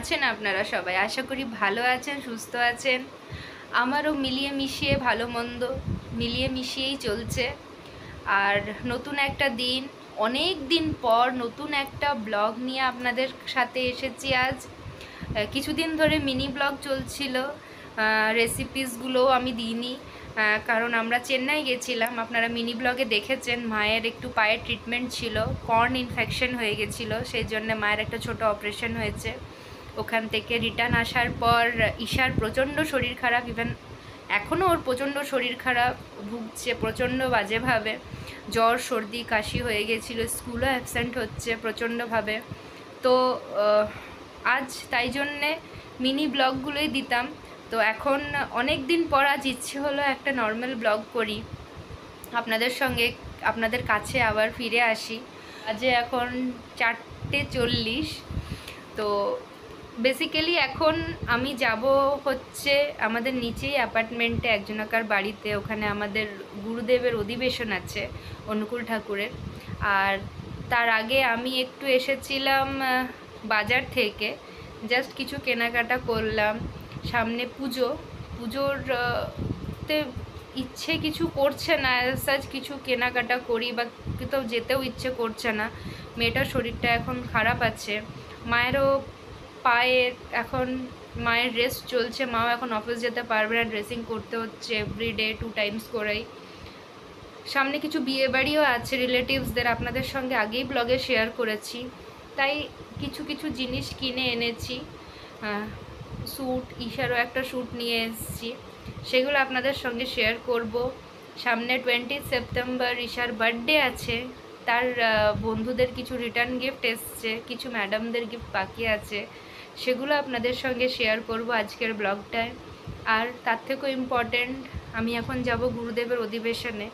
আছেন আপনারা সবাই? আশা করি ভালো আছেন, সুস্থ আছেন। আমারও মিলিয়ে মিশিয়ে ভালো মন্দ মিলিয়ে মিশিয়েই চলছে। আর নতুন একটা দিন, অনেক দিন পর নতুন একটা ব্লগ নিয়ে আপনাদের সাথে এসেছি আজ। কিছুদিন ধরে মিনি ব্লগ চলছিল, রেসিপিসগুলোও আমি দিইনি, কারণ আমরা চেন্নাই গেছিলাম। আপনারা মিনি ব্লগে দেখেছেন মায়ের একটু পায়ের ট্রিটমেন্ট ছিল, কর্ন ইনফেকশন হয়ে গেছিলো, সেই জন্য মায়ের একটা ছোট অপারেশন হয়েছে। ওখান থেকে রিটার্ন আসার পর ঈশার প্রচণ্ড শরীর খারাপ, ইভেন এখনও ওর প্রচণ্ড শরীর খারাপ, ভুগছে প্রচণ্ড বাজেভাবে, জ্বর সর্দি কাশি হয়ে গেছিলো, স্কুলও অ্যাবসেন্ট হচ্ছে প্রচণ্ডভাবে। তো আজ তাই জন্যে মিনি ব্লগগুলোই দিতাম। তো এখন অনেক দিন পর আজ ইচ্ছে হলো একটা নর্মাল ব্লগ করি, আপনাদের সঙ্গে আপনাদের কাছে আবার ফিরে আসি। আজে এখন 4:40। তো বেসিক্যালি এখন আমি যাব হচ্ছে আমাদের নিচেই অ্যাপার্টমেন্টে একজনকার বাড়িতে। ওখানে আমাদের গুরুদেবের অধিবেশন আছে, অনুকূল ঠাকুরের। আর তার আগে আমি একটু এসেছিলাম বাজার থেকে, জাস্ট কিছু কেনাকাটা করলাম। সামনে পুজোর তে ইচ্ছে কিছু করছে না, সাজ কিছু কেনাকাটা করি বা কোথাও যেতেও ইচ্ছে করছে না। মেয়েটার শরীরটা এখন খারাপ আছে, মায়েরও পায়ের এখন মায়ের রেস্ট চলছে, মাও এখন অফিস যেতে পারবে না, ড্রেসিং করতে হচ্ছে এভরিডে 2 টাইমস করেই। সামনে কিছু বিয়ে বাড়িও আছে রিলেটিভসদের, আপনাদের সঙ্গে আগেই ব্লগে শেয়ার করেছি। তাই কিছু কিছু জিনিস কিনে এনেছি। স্যুট, ঈশারও একটা স্যুট নিয়ে এসেছি, সেগুলো আপনাদের সঙ্গে শেয়ার করব। সামনে 20 সেপ্টেম্বর ঈশার বার্থডে আছে, তার বন্ধুদের কিছু রিটার্ন গিফট এসছে, কিছু ম্যাডামদের গিফট বাকি আছে, সেগুলো আপনাদের সঙ্গে শেয়ার করব আজকের ব্লগটায়। আর তার থেকেও ইম্পর্ট্যান্ট, আমি এখন যাব গুরুদেবের অধিবেশনে,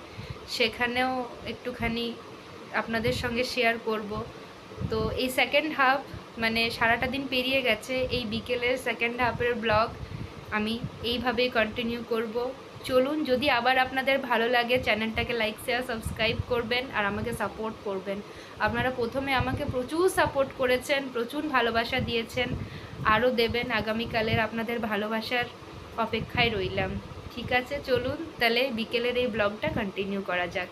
সেখানেও একটুখানি আপনাদের সঙ্গে শেয়ার করব। তো এই সেকেন্ড হাফ, মানে সারাটা দিন পেরিয়ে গেছে, এই বিকেলের সেকেন্ড হাফের ব্লগ আমি এইভাবেই কন্টিনিউ করব। চলুন, যদি আবার আপনাদের ভালো লাগে চ্যানেলটাকে লাইক শেয়ার সাবস্ক্রাইব করবেন আর আমাকে সাপোর্ট করবেন। আপনারা প্রথমে আমাকে প্রচুর সাপোর্ট করেছেন, প্রচুর ভালোবাসা দিয়েছেন, আরও দেবেন। আগামীকালের আপনাদের ভালোবাসার অপেক্ষায় রইলাম। ঠিক আছে, চলুন তাহলে বিকেলের এই ব্লগটা কন্টিনিউ করা যাক।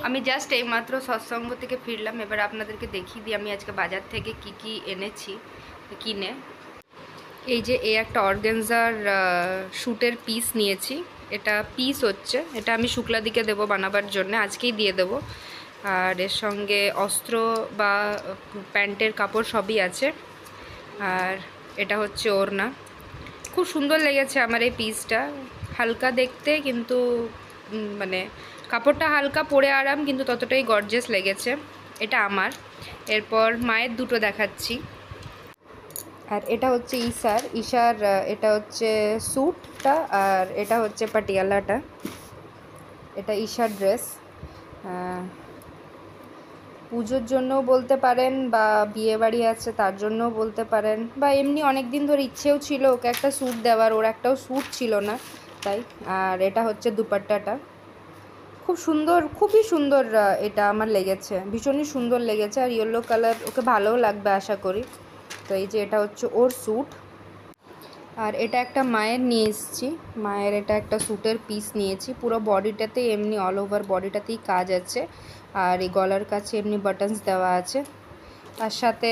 আমি জাস্ট এইমাত্র সৎসঙ্গ থেকে ফিরলাম, এবার আপনাদেরকে দেখিয়ে দিই আমি আজকে বাজার থেকে কি কি এনেছি কিনে। এই যে এই একটা অর্গানজার শ্যুটের পিস নিয়েছি, এটা পিস হচ্ছে, এটা আমি শুক্লাদিকে দেবো বানাবার জন্য, আজকেই দিয়ে দেবো। আর এর সঙ্গে অস্ত্র বা প্যান্টের কাপড় সবই আছে। আর এটা হচ্ছে ওড়না, খুব সুন্দর লেগেছে আমার এই পিসটা, হালকা দেখতে, কিন্তু মানে কাপড়টা হালকা, পরে আরাম, কিন্তু ততটাই গর্জিয়াস লেগেছে। এটা আমার। এরপর মায়ের দুটো দেখাচ্ছি। আর এটা হচ্ছে ঈশার এটা হচ্ছে স্যুটটা, আর এটা হচ্ছে পাটিয়ালাটা, এটা ঈশার ড্রেস। পুজোর জন্যও বলতে পারেন, বা বিয়ে বাড়ি আছে তার জন্যও বলতে পারেন, বা এমনি অনেক দিন ধরে ইচ্ছেও ছিল ওকে একটা স্যুট দেওয়ার, ওর একটাও স্যুট ছিল না তাই। আর এটা হচ্ছে দুপাট্টাটা, খুব সুন্দর, খুবই সুন্দর, এটা আমার লেগেছে, ভীষণই সুন্দর লেগেছে। আর ইয়েলো কালার ওকে ভালোও লাগবে আশা করি। তো এই যে এটা হচ্ছে ওর স্যুট। আর এটা একটা মায়ের নিয়ে এসেছি, মায়ের এটা একটা স্যুটের পিস নিয়েছি, পুরো বডিটাতে এমনি অল ওভার বডিটাতেই কাজ আছে, আর এই গলার কাছে এমনি বাটনস দেওয়া আছে, তার সাথে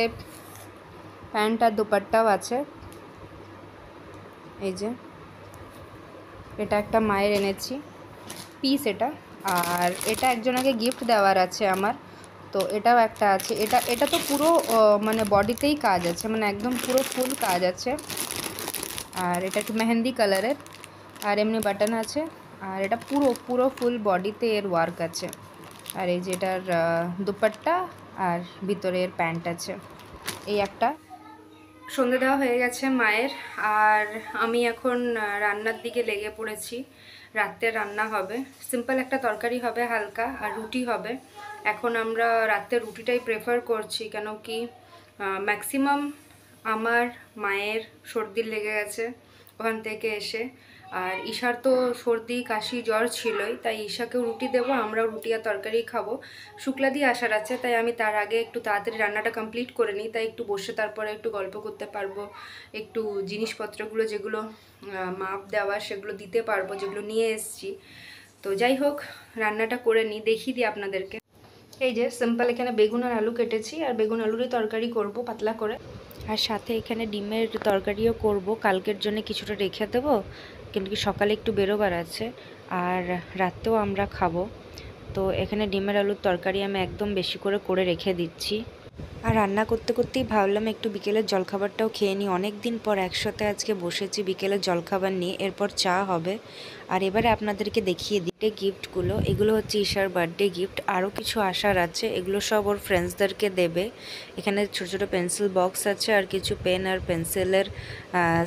প্যান্ট আর দুপাট্টাও আছে। এই যে এটা একটা মায়ের এনেছি পিস এটা। আর এটা একজনকে গিফট দেওয়ার আছে আমার, তো এটাও একটা আছে। এটা তো পুরো মানে বডিতেই কাজ আছে, মানে একদম পুরো ফুল কাজ আছে। আর এটা একটু মেহেন্দি কালারের, আর এমনি বাটন আছে। আর এটা পুরো ফুল বডিতে এর ওয়ার্ক আছে। আর এই যে এটার দুপাট্টা আর ভিতরের প্যান্ট আছে। এই একটা। সন্ধে দেওয়া হয়ে গেছে মায়ের, আর আমি এখন রান্নার দিকে লেগে পড়েছি। রাত্রে রান্না হবে, সিম্পল একটা তরকারি হবে হালকা, আর রুটি হবে। এখন আমরা রাত্রে রুটিটাই প্রেফার করছি, কেন কি ম্যাক্সিমাম আমার মায়ের সর্দি লেগে গেছে ওখান থেকে এসে। আর ঈশার তো সর্দি কাশি জ্বর ছিলই, তাই ঈশাকেও রুটি দেবো, আমরাও রুটি আর তরকারি খাবো। শুক্লা দিয়ে আসার আছে, তাই আমি তার আগে একটু তাড়াতাড়ি রান্নাটা কমপ্লিট করে নিই, তাই একটু বসে তারপরে একটু গল্প করতে পারবো, একটু জিনিসপত্রগুলো যেগুলো মাপ দেওয়া সেগুলো দিতে পারবো, যেগুলো নিয়ে এসছি। তো যাই হোক, রান্নাটা করে নিই, দেখিয়ে দিই আপনাদেরকে। এই যে সিম্পল এখানে বেগুন আর আলু কেটেছি, আর বেগুন আলুরই তরকারি করব পাতলা করে, আর সাথে এখানে ডিমের তরকারিও করব। কালকের জন্য কিছুটা রেখে দেবো, কিন্তু কি সকালে একটু বেরোবার আছে, আর রাতেও আমরা খাবো। তো এখানে ডিমের আলুর তরকারি আমি একদম বেশি করে করে রেখে দিচ্ছি। আর রান্না করতে করতেই ভাবলাম একটু বিকেলের জলখাবারটাও খেয়ে নিই। অনেক দিন পর একসাথে আজকে বসেছি বিকেলের জলখাবার নিয়ে, এরপর চা হবে। আর এবারে আপনাদেরকে দেখিয়ে দিই গিফটগুলো। এগুলো হচ্ছে ঈশার বার্থডে গিফট, আরও কিছু আসার আছে, এগুলো সব ওর ফ্রেন্ডসদেরকে দেবে। এখানে ছোটো ছোটো পেন্সিল বক্স আছে, আর কিছু পেন আর পেন্সিলের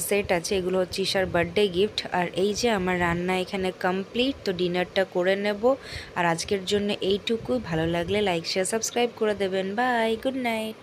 সেট আছে। এগুলো হচ্ছে ঈশার বার্থডে গিফট। আর এই যে আমার রান্না এখানে কমপ্লিট, তো ডিনারটা করে নেব। আর আজকের জন্য এইটুকুই। ভালো লাগলে লাইক শেয়ার সাবস্ক্রাইব করে দেবেন। Bye, good night.